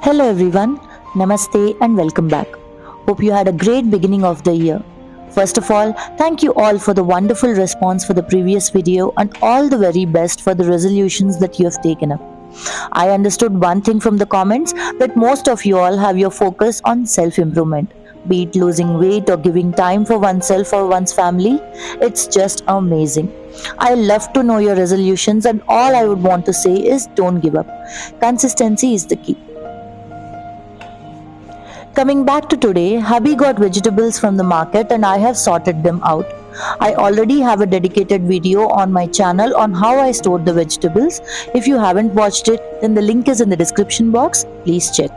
Hello everyone, Namaste and welcome back. Hope you had a great beginning of the year. First of all, thank you all for the wonderful response for the previous video and all the very best for the resolutions that you have taken up. I understood one thing from the comments that most of you all have your focus on self-improvement, be it losing weight or giving time for oneself or one's family. It's just amazing. I love to know your resolutions and all I would want to say is don't give up. Consistency is the key. Coming back to today, hubby got vegetables from the market and I have sorted them out. I already have a dedicated video on my channel on how I stored the vegetables. If you haven't watched it, then the link is in the description box. Please check.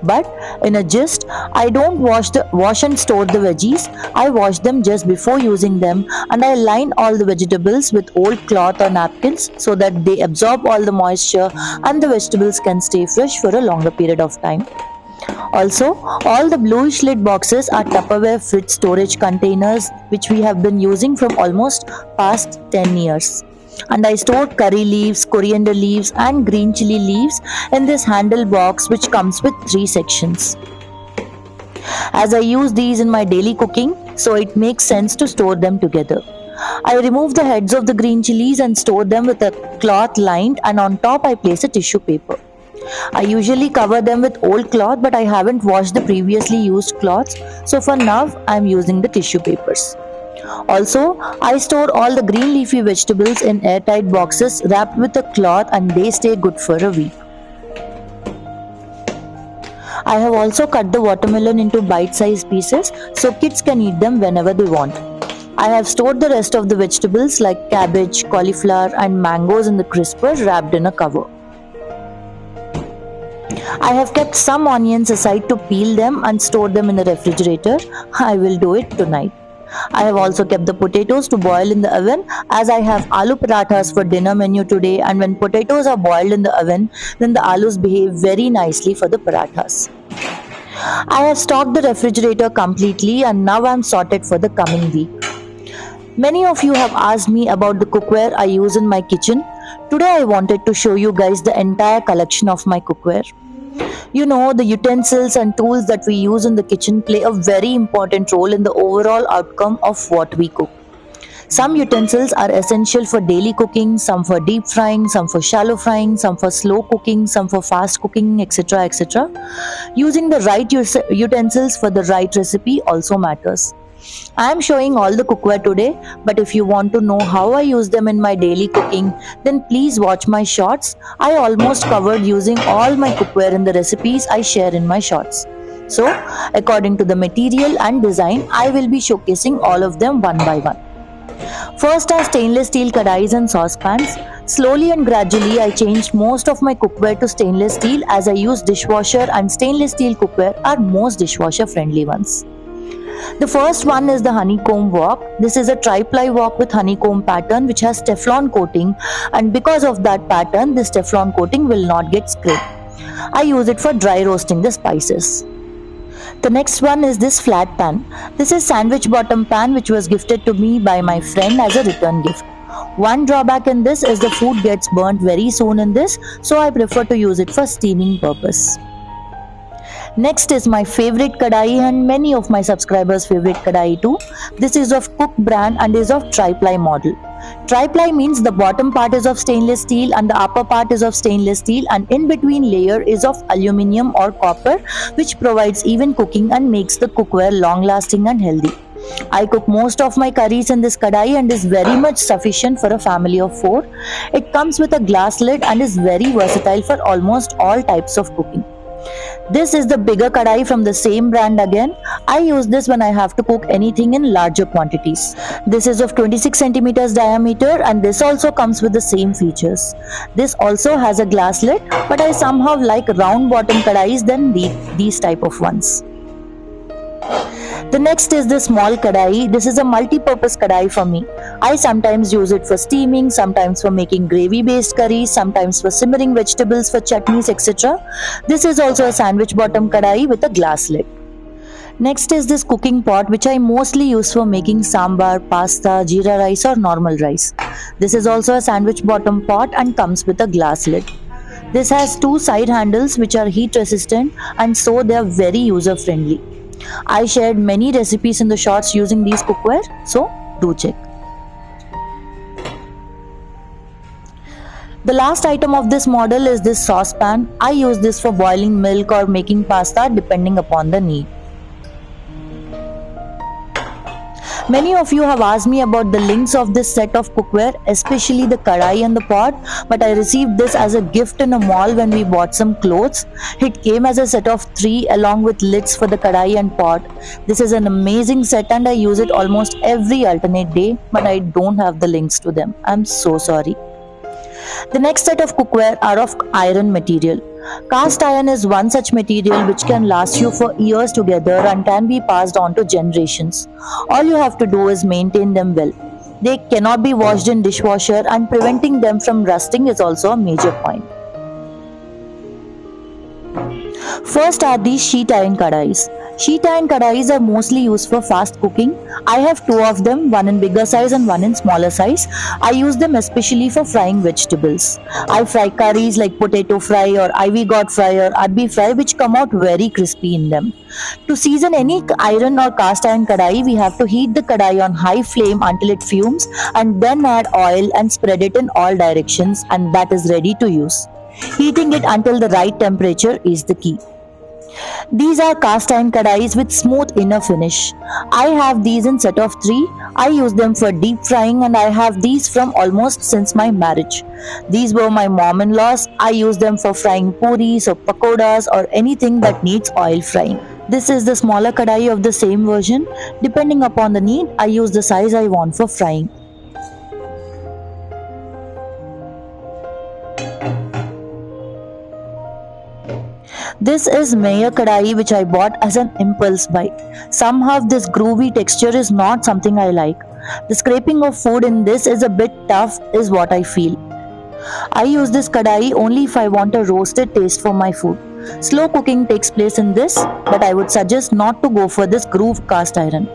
But in a gist, I don't wash and store the veggies. I wash them just before using them and I line all the vegetables with old cloth or napkins so that they absorb all the moisture and the vegetables can stay fresh for a longer period of time. Also, all the bluish lid boxes are Tupperware fridge storage containers which we have been using from almost past 10 years. And I stored curry leaves, coriander leaves and green chili leaves in this handle box which comes with 3 sections. As I use these in my daily cooking, so it makes sense to store them together. I remove the heads of the green chilies and store them with a cloth lined and on top I place a tissue paper. I usually cover them with old cloth but I haven't washed the previously used cloths, so for now I am using the tissue papers. Also, I store all the green leafy vegetables in airtight boxes wrapped with a cloth and they stay good for a week. I have also cut the watermelon into bite-sized pieces so kids can eat them whenever they want. I have stored the rest of the vegetables like cabbage, cauliflower and mangoes in the crisper wrapped in a cover. I have kept some onions aside to peel them and store them in the refrigerator. I will do it tonight. I have also kept the potatoes to boil in the oven as I have aloo parathas for dinner menu today, and when potatoes are boiled in the oven, then the alus behave very nicely for the parathas. I have stocked the refrigerator completely and now I am sorted for the coming week. Many of you have asked me about the cookware I use in my kitchen. Today I wanted to show you guys the entire collection of my cookware. You know, the utensils and tools that we use in the kitchen play a very important role in the overall outcome of what we cook. Some utensils are essential for daily cooking, some for deep frying, some for shallow frying, some for slow cooking, some for fast cooking, etc. etc. Using the right utensils for the right recipe also matters. I am showing all the cookware today, but if you want to know how I use them in my daily cooking, then please watch my shorts. I almost covered using all my cookware in the recipes I share in my shorts. So, according to the material and design, I will be showcasing all of them one by one. First are stainless steel kadais and saucepans. Slowly and gradually I changed most of my cookware to stainless steel as I use dishwasher, and stainless steel cookware are most dishwasher friendly ones. The first one is the honeycomb wok. This is a tri-ply wok with honeycomb pattern which has Teflon coating, and because of that pattern, this Teflon coating will not get scraped. I use it for dry roasting the spices. The next one is this flat pan. This is sandwich bottom pan which was gifted to me by my friend as a return gift. One drawback in this is the food gets burnt very soon in this, so I prefer to use it for steaming purpose. Next is my favorite kadai and many of my subscribers' favorite kadai too. This is of Cook brand and is of tri-ply model. Tri-ply means the bottom part is of stainless steel and the upper part is of stainless steel, and in between layer is of aluminium or copper, which provides even cooking and makes the cookware long lasting and healthy. I cook most of my curries in this kadai and is very much sufficient for a family of 4. It comes with a glass lid and is very versatile for almost all types of cooking. This is the bigger kadai from the same brand again. I use this when I have to cook anything in larger quantities. This is of 26 centimeters diameter and this also comes with the same features. This also has a glass lid, but I somehow like round bottom kadais than these type of ones. The next is the small kadai. This is a multi-purpose kadai for me. I sometimes use it for steaming, sometimes for making gravy-based curries, sometimes for simmering vegetables for chutneys, etc. This is also a sandwich bottom kadai with a glass lid. Next is this cooking pot which I mostly use for making sambar, pasta, jeera rice or normal rice. This is also a sandwich bottom pot and comes with a glass lid. This has two side handles which are heat resistant and so they are very user friendly. I shared many recipes in the shorts using these cookware, so do check. The last item of this model is this saucepan. I use this for boiling milk or making pasta depending upon the need. Many of you have asked me about the links of this set of cookware, especially the kadai and the pot, but I received this as a gift in a mall when we bought some clothes. It came as a set of 3 along with lids for the kadai and pot. This is an amazing set and I use it almost every alternate day, but I don't have the links to them. I'm so sorry. The next set of cookware are of iron material. Cast iron is one such material which can last you for years together and can be passed on to generations. All you have to do is maintain them well. They cannot be washed in dishwasher and preventing them from rusting is also a major point. First are these sheet iron kadais. Sheet iron kadais are mostly used for fast cooking. I have 2 of them, one in bigger size and one in smaller size. I use them especially for frying vegetables. I fry curries like potato fry or ivy gourd fry or arbi fry which come out very crispy in them. To season any iron or cast iron kadai, we have to heat the kadai on high flame until it fumes and then add oil and spread it in all directions and that is ready to use. Heating it until the right temperature is the key. These are cast iron kadais with smooth inner finish. I have these in set of 3. I use them for deep frying and I have these from almost since my marriage. These were my mom-in-law's. I use them for frying puris or pakodas or anything that needs oil frying. This is the smaller kadai of the same version. Depending upon the need, I use the size I want for frying. This is Mayer kadai which I bought as an impulse buy. Somehow this groovy texture is not something I like. The scraping of food in this is a bit tough is what I feel. I use this kadai only if I want a roasted taste for my food. Slow cooking takes place in this, but I would suggest not to go for this groove cast iron.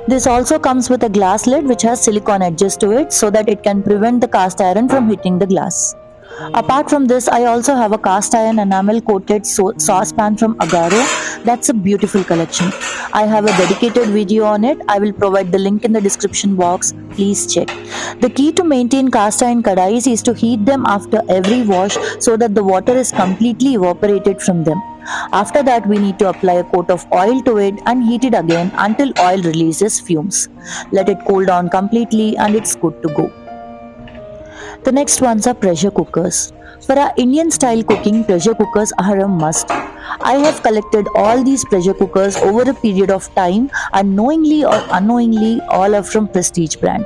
This also comes with a glass lid which has silicone edges to it so that it can prevent the cast iron from hitting the glass. Apart from this, I also have a cast iron enamel coated saucepan from Agaro. That's a beautiful collection. I have a dedicated video on it. I will provide the link in the description box. Please check. The key to maintain cast iron kadais is to heat them after every wash so that the water is completely evaporated from them. After that, we need to apply a coat of oil to it and heat it again until oil releases fumes. Let it cool down completely and it's good to go. The next ones are pressure cookers. For our Indian style cooking, pressure cookers are a must. I have collected all these pressure cookers over a period of time and knowingly or unknowingly all are from Prestige brand.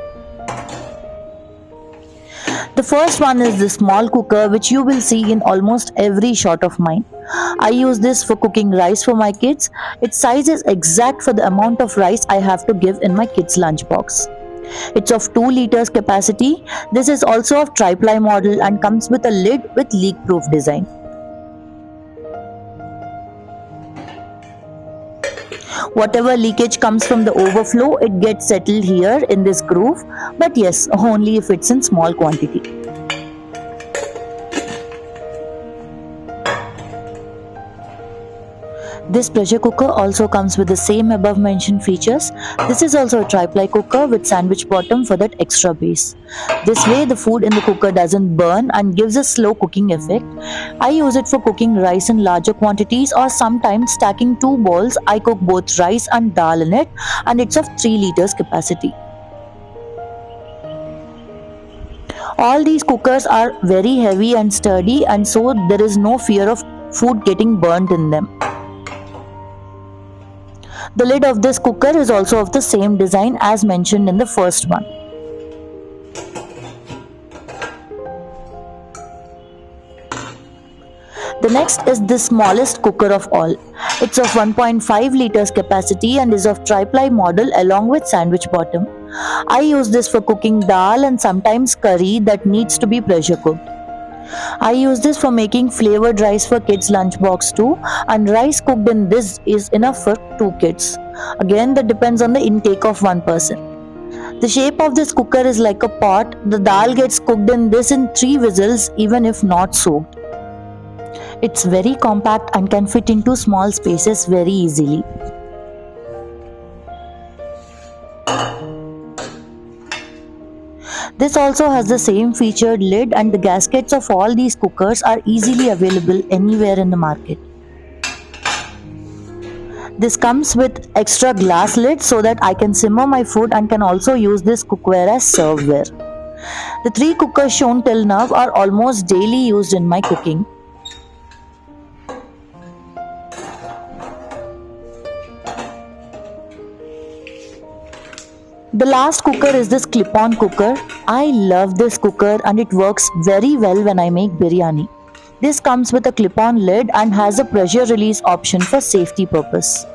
The first one is the small cooker which you will see in almost every shot of mine. I use this for cooking rice for my kids. Its size is exact for the amount of rice I have to give in my kids' lunchbox. It's of 2 liters capacity. This is also of tri-ply model and comes with a lid with leak-proof design. Whatever leakage comes from the overflow, it gets settled here in this groove, but yes, only if it's in small quantity. This pressure cooker also comes with the same above mentioned features. This is also a tri-ply cooker with sandwich bottom for that extra base. This way the food in the cooker doesn't burn and gives a slow cooking effect. I use it for cooking rice in larger quantities or sometimes stacking 2 bowls. I cook both rice and dal in it and it's of 3 liters capacity. All these cookers are very heavy and sturdy and so there is no fear of food getting burnt in them. The lid of this cooker is also of the same design as mentioned in the first one. The next is the smallest cooker of all. It's of 1.5 liters capacity and is of tri-ply model along with sandwich bottom. I use this for cooking dal and sometimes curry that needs to be pressure cooked. I use this for making flavored rice for kids' lunchbox too, and rice cooked in this is enough for 2 kids. Again, that depends on the intake of one person. The shape of this cooker is like a pot. The dal gets cooked in this in 3 whistles even if not soaked. It's very compact and can fit into small spaces very easily. This also has the same featured lid, and the gaskets of all these cookers are easily available anywhere in the market. This comes with extra glass lid so that I can simmer my food and can also use this cookware as serveware. The 3 cookers shown till now are almost daily used in my cooking. The last cooker is this clip-on cooker. I love this cooker and it works very well when I make biryani. This comes with a clip-on lid and has a pressure release option for safety purpose.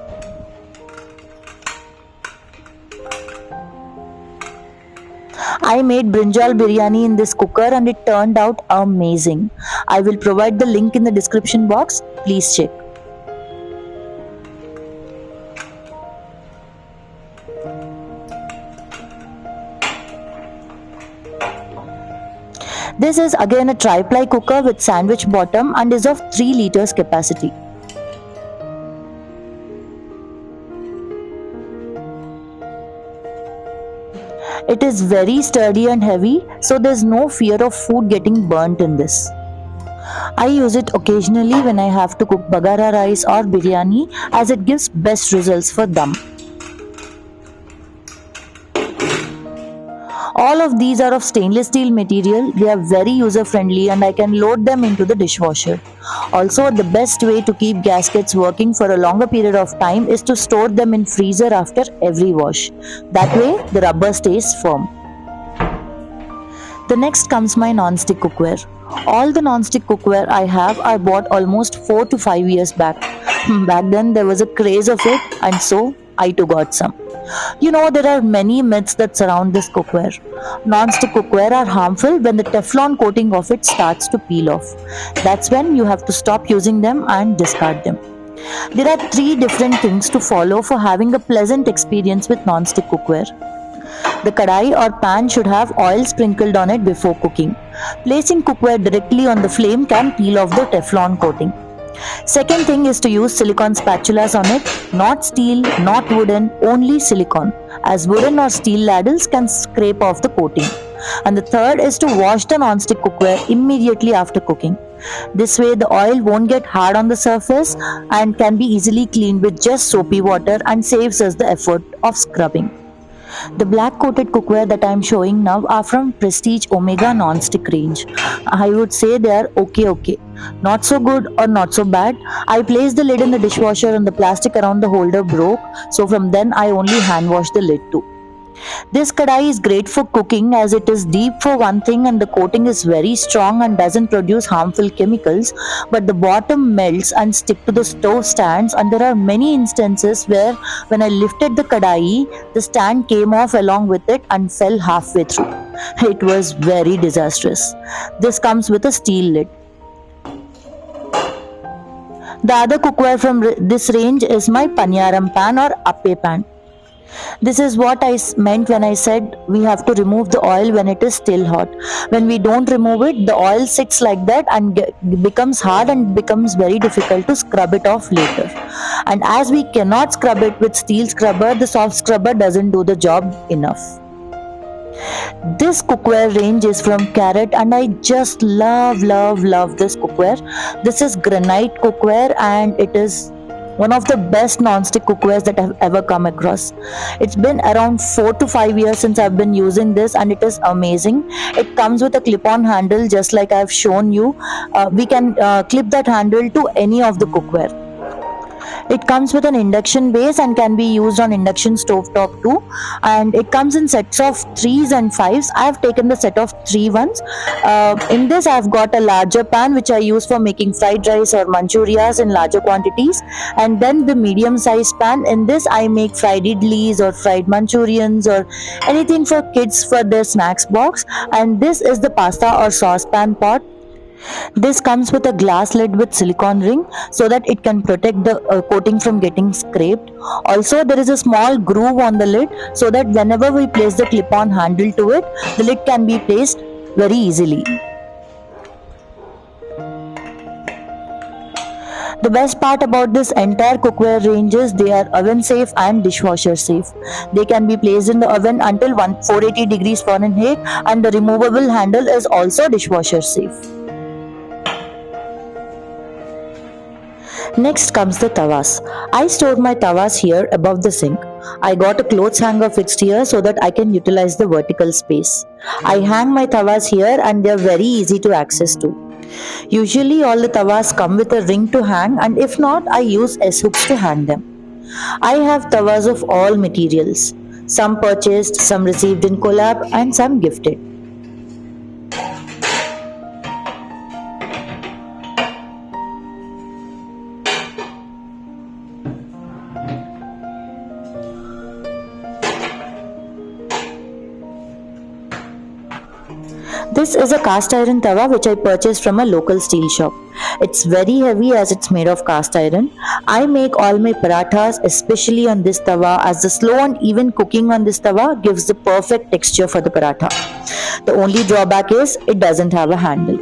I made Brinjal biryani in this cooker and it turned out amazing. I will provide the link in the description box. Please check. This is again a tri-ply cooker with sandwich bottom and is of 3 liters capacity. It is very sturdy and heavy, so there's no fear of food getting burnt in this. I use it occasionally when I have to cook Bagara rice or biryani, as it gives best results for dum. All of these are of stainless steel material. They are very user friendly and I can load them into the dishwasher. Also, the best way to keep gaskets working for a longer period of time is to store them in freezer after every wash. That way, the rubber stays firm. The next comes my non-stick cookware. All the non-stick cookware I have are bought almost 4 to 5 years back. Back then there was a craze of it and so I too got some. You know, there are many myths that surround this cookware. Non-stick cookware are harmful when the Teflon coating of it starts to peel off. That's when you have to stop using them and discard them. There are 3 different things to follow for having a pleasant experience with non-stick cookware. The kadai or pan should have oil sprinkled on it before cooking. Placing cookware directly on the flame can peel off the Teflon coating. Second thing is to use silicone spatulas on it, not steel, not wooden, only silicone, as wooden or steel ladles can scrape off the coating. And the third is to wash the non-stick cookware immediately after cooking. This way the oil won't get hard on the surface and can be easily cleaned with just soapy water and saves us the effort of scrubbing. The black coated cookware that I am showing now are from Prestige Omega non-stick range. I would say they are okay. Not so good or not so bad. I placed the lid in the dishwasher and the plastic around the holder broke, so from then I only hand washed the lid too. This kadai is great for cooking as it is deep for one thing and the coating is very strong and doesn't produce harmful chemicals, but the bottom melts and stick to the stove stands, and there are many instances where when I lifted the kadai, the stand came off along with it and fell halfway through. It was very disastrous. This comes with a steel lid. The other cookware from this range is my Paniyaram pan or Appe pan. This is what I meant when I said we have to remove the oil when it is still hot. When we don't remove it, the oil sits like that and becomes hard and becomes very difficult to scrub it off later. And as we cannot scrub it with steel scrubber, the soft scrubber doesn't do the job enough. This cookware range is from Carrot and I just love this cookware. This is granite cookware and it is one of the best non-stick cookwares that I've ever come across. It's been around 4 to 5 years since I've been using this, and it is amazing. It comes with a clip-on handle, just like I've shown you. We can clip that handle to any of the cookware. It comes with an induction base and can be used on induction stovetop too. And it comes in sets of 3s and 5s. I have taken the set of 3 ones. In this I have got a larger pan which I use for making fried rice or manchurias in larger quantities. And then the medium size pan. In this I make fried idlis or fried manchurians or anything for kids for their snacks box. And this is the pasta or saucepan pot. This comes with a glass lid with silicone ring so that it can protect the coating from getting scraped. Also, there is a small groove on the lid so that whenever we place the clip-on handle to it, the lid can be placed very easily. The best part about this entire cookware range is they are oven safe and dishwasher safe. They can be placed in the oven until 480 degrees Fahrenheit, and the removable handle is also dishwasher safe. Next comes the tawas. I stored my tawas here above the sink. I got a clothes hanger fixed here so that I can utilize the vertical space. I hang my tawas here and they are very easy to access too. Usually all the tawas come with a ring to hang, and if not, I use S-hooks to hang them. I have tawas of all materials. Some purchased, some received in collab, and some gifted. This is a cast iron tawa which I purchased from a local steel shop. It's very heavy as it's made of cast iron. I make all my parathas especially on this tawa, as the slow and even cooking on this tawa gives the perfect texture for the paratha. The only drawback is it doesn't have a handle.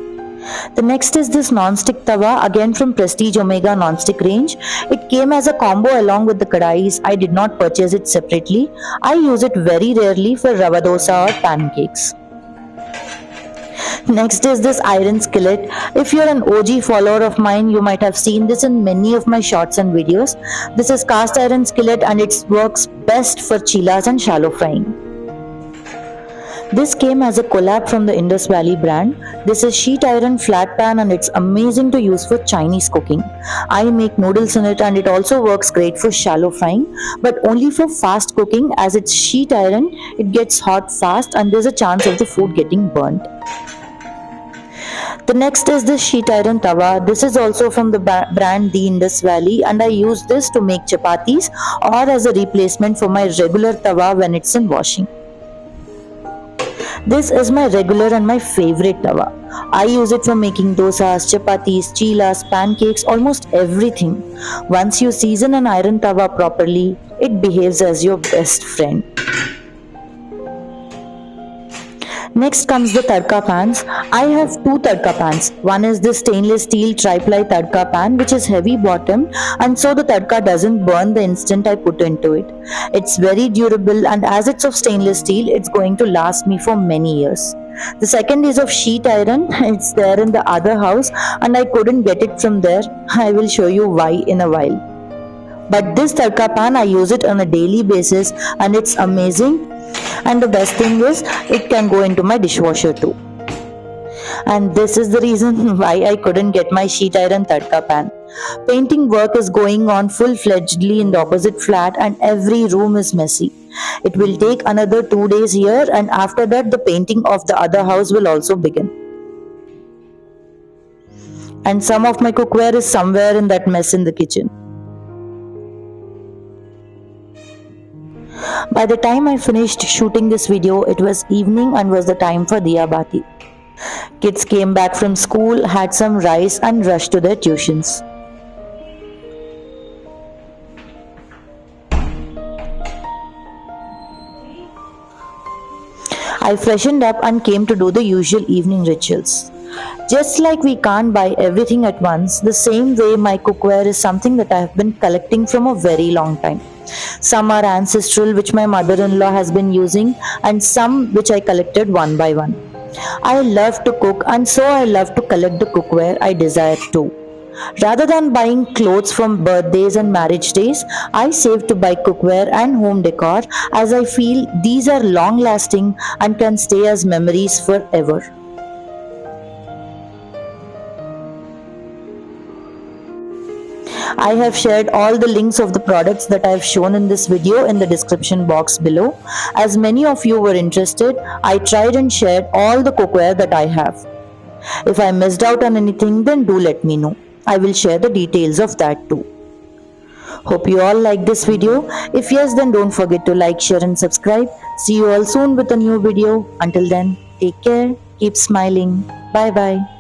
The next is this non-stick tawa, again from Prestige Omega non-stick range. It came as a combo along with the kadais. I did not purchase it separately. I use it very rarely for rava dosa or pancakes. Next is this iron skillet. If you're an OG follower of mine, you might have seen this in many of my shorts and videos. This is cast iron skillet and it works best for chilas and shallow frying. This came as a collab from the Indus Valley brand. This is sheet iron flat pan and it's amazing to use for Chinese cooking. I make noodles in it and it also works great for shallow frying, but only for fast cooking, as it's sheet iron, it gets hot fast and there's a chance of the food getting burnt. The next is this sheet iron tawa. This is also from the brand The Indus Valley, and I use this to make chapatis or as a replacement for my regular tawa when it's in washing. This is my regular and my favorite tawa. I use it for making dosas, chapatis, chilas, pancakes, almost everything. Once you season an iron tawa properly, it behaves as your best friend. Next comes the tadka pans. I have 2 tadka pans. One is this stainless steel tri-ply tadka pan which is heavy bottom, and so the tadka doesn't burn the instant I put into it. It's very durable, and as it's of stainless steel, it's going to last me for many years. The second is of sheet iron. It's there in the other house and I couldn't get it from there. I will show you why in a while. But this tadka pan, I use it on a daily basis and it's amazing. And the best thing is, it can go into my dishwasher too. And this is the reason why I couldn't get my sheet iron tadka pan. Painting work is going on full-fledgedly in the opposite flat and every room is messy. It will take another 2 days here, and after that the painting of the other house will also begin. And some of my cookware is somewhere in that mess in the kitchen. By the time I finished shooting this video, it was evening and was the time for Diya Bati. Kids came back from school, had some rice and rushed to their tuitions. I freshened up and came to do the usual evening rituals. Just like we can't buy everything at once, the same way my cookware is something that I have been collecting from a very long time. Some are ancestral, which my mother-in-law has been using, and some which I collected one by one. I love to cook, and so I love to collect the cookware I desire too. Rather than buying clothes from birthdays and marriage days, I save to buy cookware and home decor as I feel these are long lasting and can stay as memories forever. I have shared all the links of the products that I have shown in this video in the description box below. As many of you were interested, I tried and shared all the cookware that I have. If I missed out on anything, then do let me know. I will share the details of that too. Hope you all like this video. If yes, then don't forget to like, share and subscribe. See you all soon with a new video. Until then, take care, keep smiling. Bye bye.